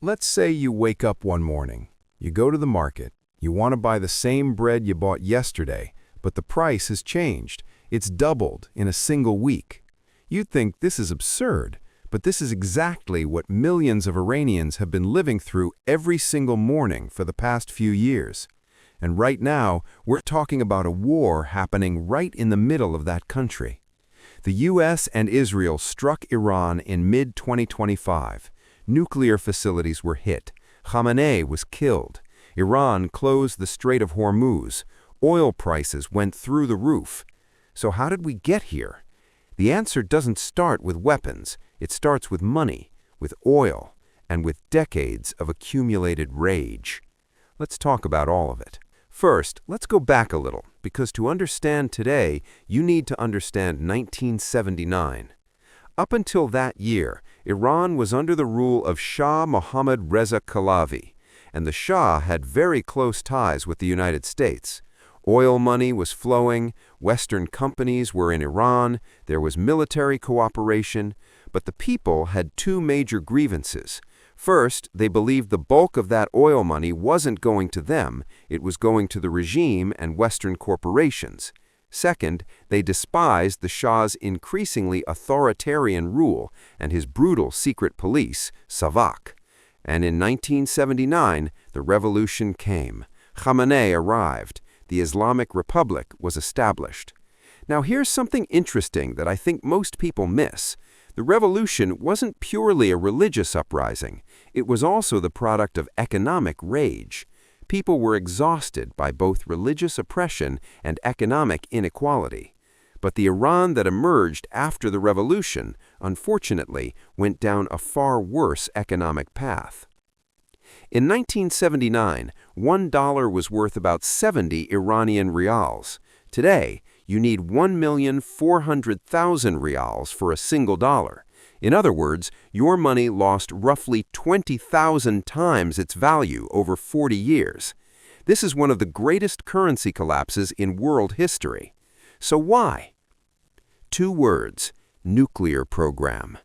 Let's say you wake up one morning. You go to the market. You want to buy the same bread you bought yesterday, but the price has changed. It's doubled in a single week. You'd think this is absurd, but this is exactly what millions of Iranians have been living through every single morning for the past few years. And right now, we're talking about a war happening right in the middle of that country. The US and Israel struck Iran in mid-2025. Nuclear facilities were hit. Khamenei was killed. Iran closed the Strait of Hormuz. Oil prices went through the roof. So how did we get here? The answer doesn't start with weapons. It starts with money, with oil, and with decades of accumulated rage. Let's talk about all of it. First, let's go back a little, because to understand today, you need to understand 1979. Up until that year, Iran was under the rule of Shah Mohammad Reza Pahlavi, and the Shah had very close ties with the United States. Oil money was flowing, Western companies were in Iran, there was military cooperation, but the people had two major grievances. First, they believed the bulk of that oil money wasn't going to them, it was going to the regime and Western corporations. Second, they despised the Shah's increasingly authoritarian rule and his brutal secret police, Savak. And in 1979, the revolution came. Khamenei arrived. The Islamic Republic was established. Now here's something interesting that I think most people miss. The revolution wasn't purely a religious uprising. It was also the product of economic rage. People were exhausted by both religious oppression and economic inequality. But the Iran that emerged after the revolution, unfortunately, went down a far worse economic path. In 1979, $1 was worth about 70 Iranian rials. Today, you need 1,400,000 rials for a single dollar. In other words, your money lost roughly 20,000 times its value over 40 years. This is one of the greatest currency collapses in world history. So why? Two words: nuclear program.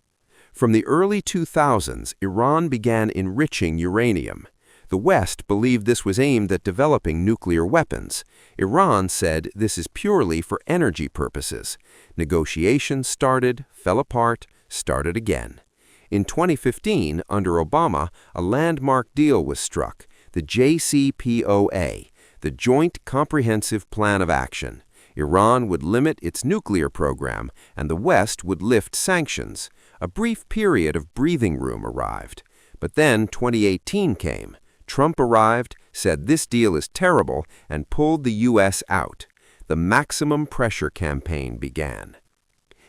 From the early 2000s, Iran began enriching uranium. The West believed this was aimed at developing nuclear weapons. Iran said this is purely for energy purposes. Negotiations started, fell apart, started again. In 2015, under Obama, a landmark deal was struck, the JCPOA, the Joint Comprehensive Plan of Action. Iran would limit its nuclear program, and the West would lift sanctions. A brief period of breathing room arrived. But then 2018 came. Trump arrived, said this deal is terrible, and pulled the U.S. out. The maximum pressure campaign began.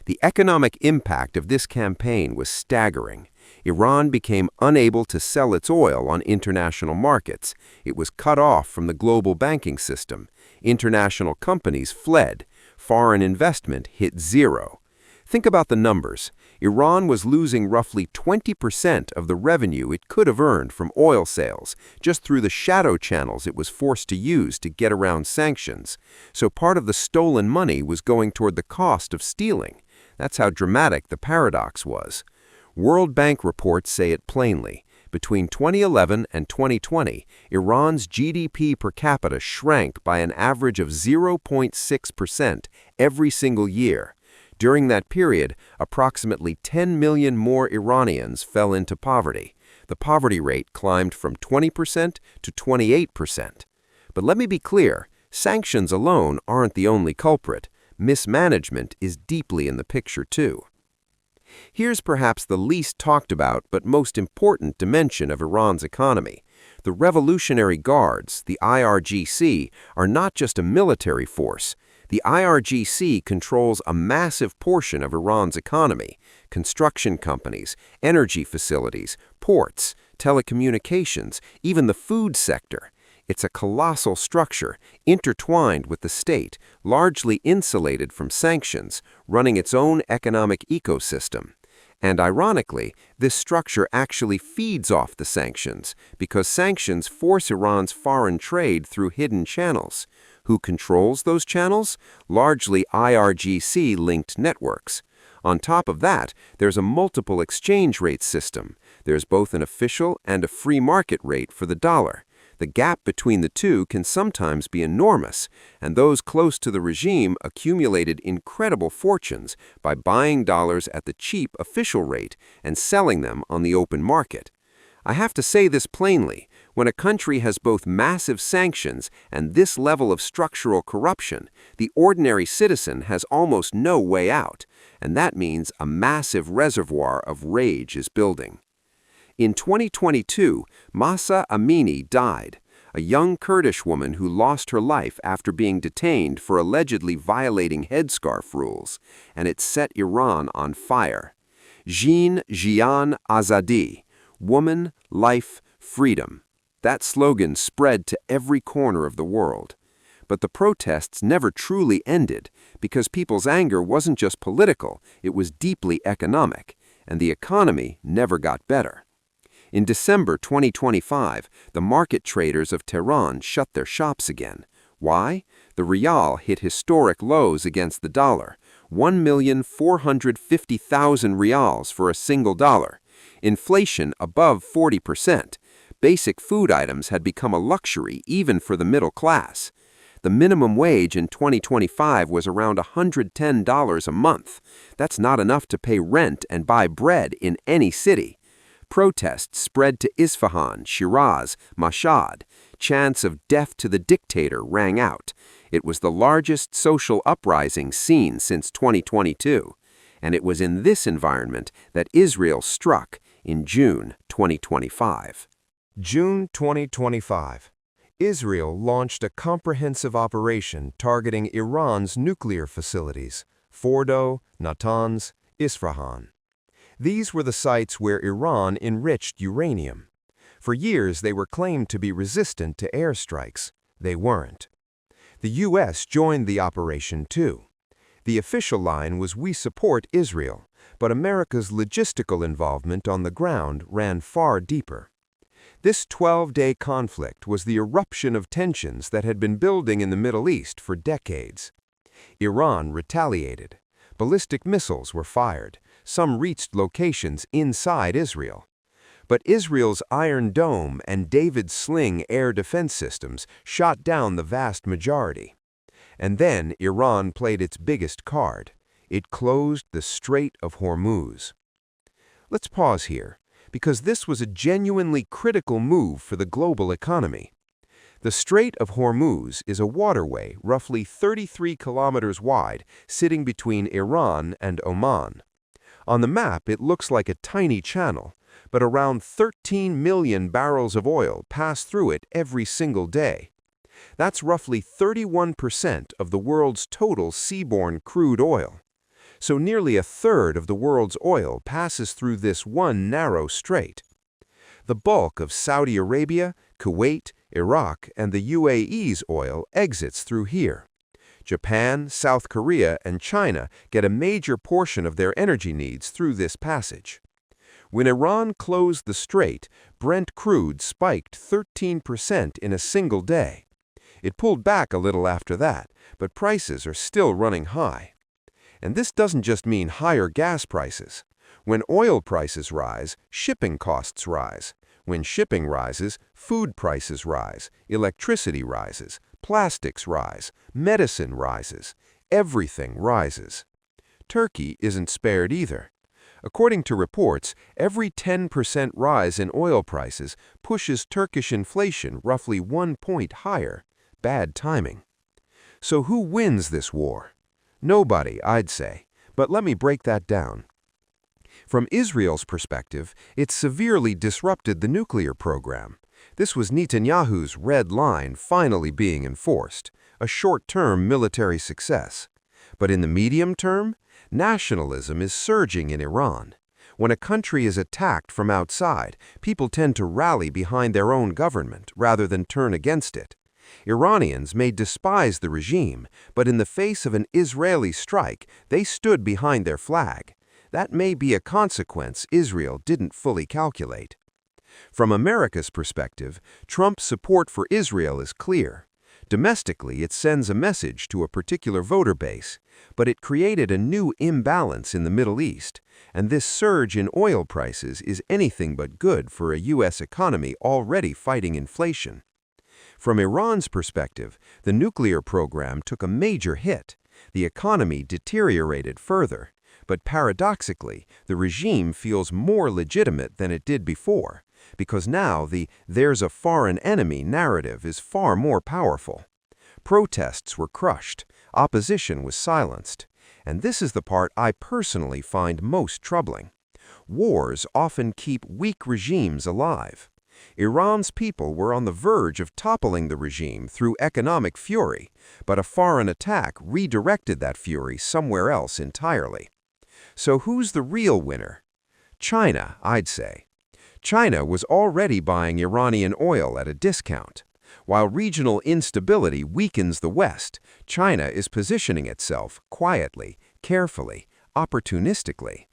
The economic impact of this campaign was staggering. Iran became unable to sell its oil on international markets. It was cut off from the global banking system. International companies fled. Foreign investment hit zero. Think about the numbers. Iran was losing roughly 20% of the revenue it could have earned from oil sales, just through the shadow channels it was forced to use to get around sanctions. So part of the stolen money was going toward the cost of stealing. That's how dramatic the paradox was. World Bank reports say it plainly. Between 2011 and 2020, Iran's GDP per capita shrank by an average of 0.6% every single year. During that period, approximately 10 million more Iranians fell into poverty. The poverty rate climbed from 20% to 28%. But let me be clear, sanctions alone aren't the only culprit. Mismanagement is deeply in the picture too. Here's perhaps the least talked about but most important dimension of Iran's economy. The Revolutionary Guards, the IRGC, are not just a military force. The IRGC controls a massive portion of Iran's economy: construction companies, energy facilities, ports, telecommunications, even the food sector. It's a colossal structure, intertwined with the state, largely insulated from sanctions, running its own economic ecosystem. And ironically, this structure actually feeds off the sanctions, because sanctions force Iran's foreign trade through hidden channels. Who controls those channels? Largely IRGC-linked networks. On top of that, there's a multiple exchange rate system. There's both an official and a free market rate for the dollar. The gap between the two can sometimes be enormous, and those close to the regime accumulated incredible fortunes by buying dollars at the cheap official rate and selling them on the open market. I have to say this plainly, when a country has both massive sanctions and this level of structural corruption, the ordinary citizen has almost no way out, and that means a massive reservoir of rage is building. In 2022, Mahsa Amini died, a young Kurdish woman who lost her life after being detained for allegedly violating headscarf rules, and it set Iran on fire. Jin, Jian, Azadi, woman, life, freedom. That slogan spread to every corner of the world. But the protests never truly ended because people's anger wasn't just political, it was deeply economic, and the economy never got better. In December 2025, the market traders of Tehran shut their shops again. Why? The rial hit historic lows against the dollar, 1,450,000 rials for a single dollar. Inflation above 40%. Basic food items had become a luxury even for the middle class. The minimum wage in 2025 was around $110 a month. That's not enough to pay rent and buy bread in any city. Protests spread to Isfahan, Shiraz, Mashhad. Chants of death to the dictator rang out. It was the largest social uprising seen since 2022. And it was in this environment that Israel struck in June 2025. June 2025. Israel launched a comprehensive operation targeting Iran's nuclear facilities, Fordo, Natanz, Isfahan. These were the sites where Iran enriched uranium. For years, they were claimed to be resistant to airstrikes. They weren't. The U.S. joined the operation too. The official line was "We support Israel," but America's logistical involvement on the ground ran far deeper. This 12-day conflict was the eruption of tensions that had been building in the Middle East for decades. Iran retaliated. Ballistic missiles were fired. Some reached locations inside Israel. But Israel's Iron Dome and David's Sling air defense systems shot down the vast majority. And then Iran played its biggest card. It closed the Strait of Hormuz. Let's pause here, because this was a genuinely critical move for the global economy. The Strait of Hormuz is a waterway roughly 33 kilometers wide, sitting between Iran and Oman. On the map, it looks like a tiny channel, but around 13 million barrels of oil pass through it every single day. That's roughly 31% of the world's total seaborne crude oil. So nearly a third of the world's oil passes through this one narrow strait. The bulk of Saudi Arabia, Kuwait, Iraq, and the UAE's oil exits through here. Japan, South Korea, and China get a major portion of their energy needs through this passage. When Iran closed the strait, Brent crude spiked 13% in a single day. It pulled back a little after that, but prices are still running high. And this doesn't just mean higher gas prices. When oil prices rise, shipping costs rise. When shipping rises, food prices rise, electricity rises, plastics rise, medicine rises, everything rises. Turkey isn't spared either. According to reports, every 10% rise in oil prices pushes Turkish inflation roughly 1 point higher. Bad timing. So who wins this war? Nobody, I'd say, but let me break that down. From Israel's perspective, it severely disrupted the nuclear program. This was Netanyahu's red line finally being enforced, a short-term military success. But in the medium term, nationalism is surging in Iran. When a country is attacked from outside, people tend to rally behind their own government rather than turn against it. Iranians may despise the regime, but in the face of an Israeli strike, they stood behind their flag. That may be a consequence Israel didn't fully calculate. From America's perspective, Trump's support for Israel is clear. Domestically, it sends a message to a particular voter base, but it created a new imbalance in the Middle East, and this surge in oil prices is anything but good for a U.S. economy already fighting inflation. From Iran's perspective, the nuclear program took a major hit. The economy deteriorated further, but paradoxically, the regime feels more legitimate than it did before, because now the "there's a foreign enemy" narrative is far more powerful. Protests were crushed, opposition was silenced, and this is the part I personally find most troubling. Wars often keep weak regimes alive. Iran's people were on the verge of toppling the regime through economic fury, but a foreign attack redirected that fury somewhere else entirely. So who's the real winner? China, I'd say. China was already buying Iranian oil at a discount. While regional instability weakens the West, China is positioning itself quietly, carefully, opportunistically.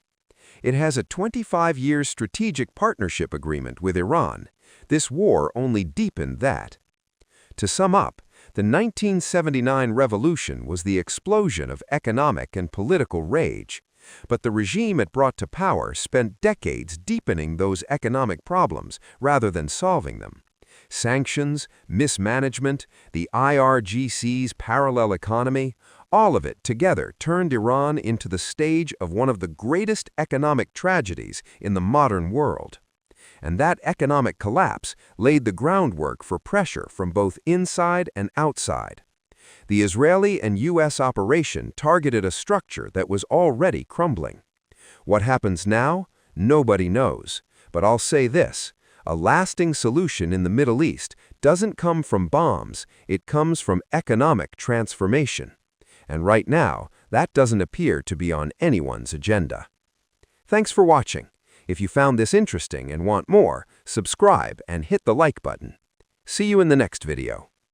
It has a 25-year strategic partnership agreement with Iran. This war only deepened that. To sum up, the 1979 revolution was the explosion of economic and political rage. But the regime it brought to power spent decades deepening those economic problems rather than solving them. Sanctions, mismanagement, the IRGC's parallel economy, all of it together turned Iran into the stage of one of the greatest economic tragedies in the modern world. And that economic collapse laid the groundwork for pressure from both inside and outside. The Israeli and U.S. operation targeted a structure that was already crumbling. What happens now? Nobody knows. But I'll say this: a lasting solution in the Middle East doesn't come from bombs, it comes from economic transformation. And right now, that doesn't appear to be on anyone's agenda. Thanks for watching. If you found this interesting and want more, subscribe and hit the like button. See you in the next video.